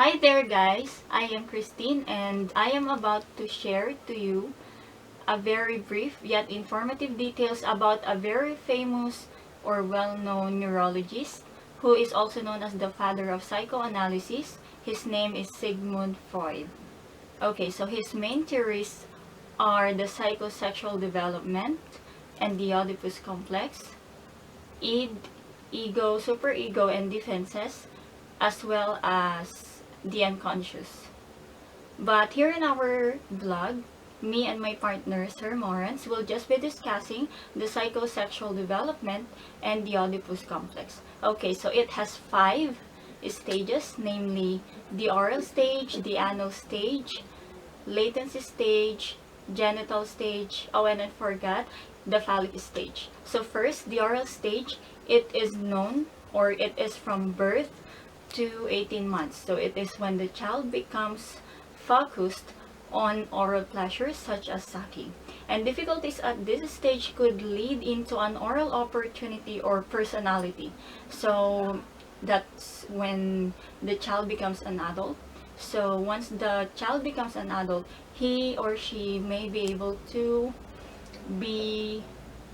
Hi there guys, I am Kristine and I am about to share to you a very brief yet informative details about a very famous or well-known neurologist who is also known as the father of psychoanalysis. His name is Sigmund Freud. Okay, so his main theories are the psychosexual development and the Oedipus complex, id, ego, superego, and defenses, as well as the unconscious. But here in our vlog, me and my partner, Sir Maurence, will just be discussing the psychosexual development and the Oedipus complex. Okay, so it has 5 stages, namely the oral stage, the anal stage, latency stage, genital stage, oh, and I forgot the phallic stage. So first, the oral stage, it is known, or it is from birth to 18 months. So it is when the child becomes focused on oral pleasures such as sucking. And difficulties at this stage could lead into an oral opportunity or personality. So that's when the child becomes an adult. So once the child becomes an adult, he or she may be able to be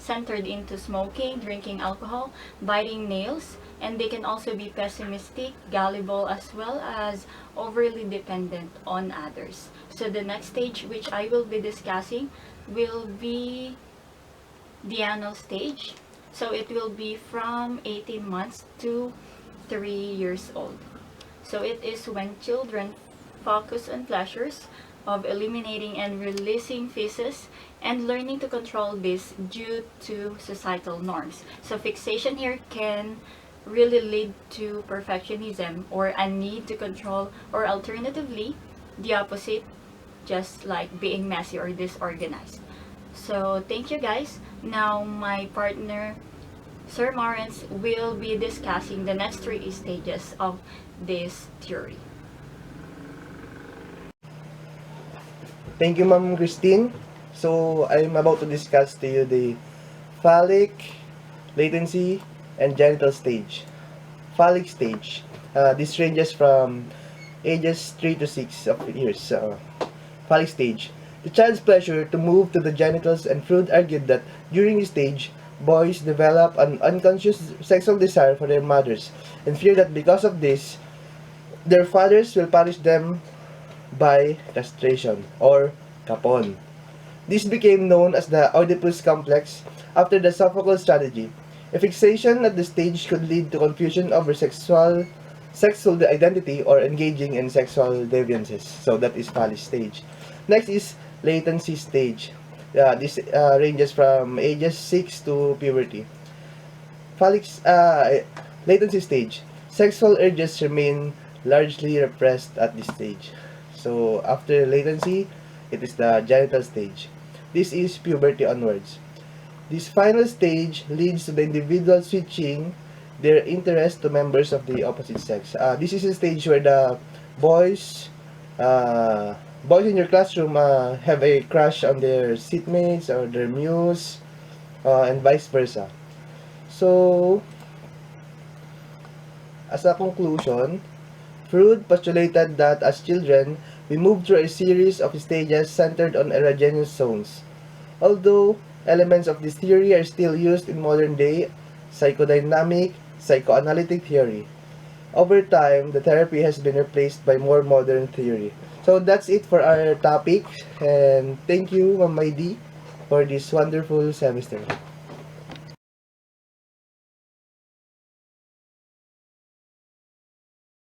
centered into smoking, drinking alcohol, biting nails, and they can also be pessimistic, gullible, as well as overly dependent on others. So the next stage which I will be discussing will be the anal stage. So it will be from 18 months to 3 years old. So it is when children focus on pleasures of eliminating and releasing feces and learning to control this due to societal norms. So fixation here can really lead to perfectionism or a need to control, or alternatively, the opposite, just like being messy or disorganized. So thank you guys. Now my partner, Sir Maurence, will be discussing the next 3 stages of this theory. Thank you, Ma'am Kristine. So, I'm about to discuss to you the phallic, latency, and genital stage. Phallic stage. This ranges from ages 3 to 6 of years. Phallic stage. The child's pleasure to move to the genitals, and Freud argued that during this stage, boys develop an unconscious sexual desire for their mothers and fear that because of this, their fathers will punish them by castration or kapon. This became known as the Oedipus complex after the Sophocles strategy. A fixation at the stage could lead to confusion over sexual identity or engaging in sexual deviances. So that is phallic stage. Next is latency stage. This ranges from ages 6 to puberty. Phallic latency stage. Sexual urges remain largely repressed at this stage. So after latency, it is the genital stage. This is puberty onwards. This final stage leads to the individual switching their interest to members of the opposite sex. This is a stage where the boys, boys in your classroom have a crush on their seatmates or their muse, and vice versa. So, as a conclusion, Freud postulated that as children, we move through a series of stages centered on erogenous zones. Although elements of this theory are still used in modern day psychodynamic, psychoanalytic theory. Over time, the therapy has been replaced by more modern theory. So that's it for our topic, and thank you, Ma'am Maidi, for this wonderful semester.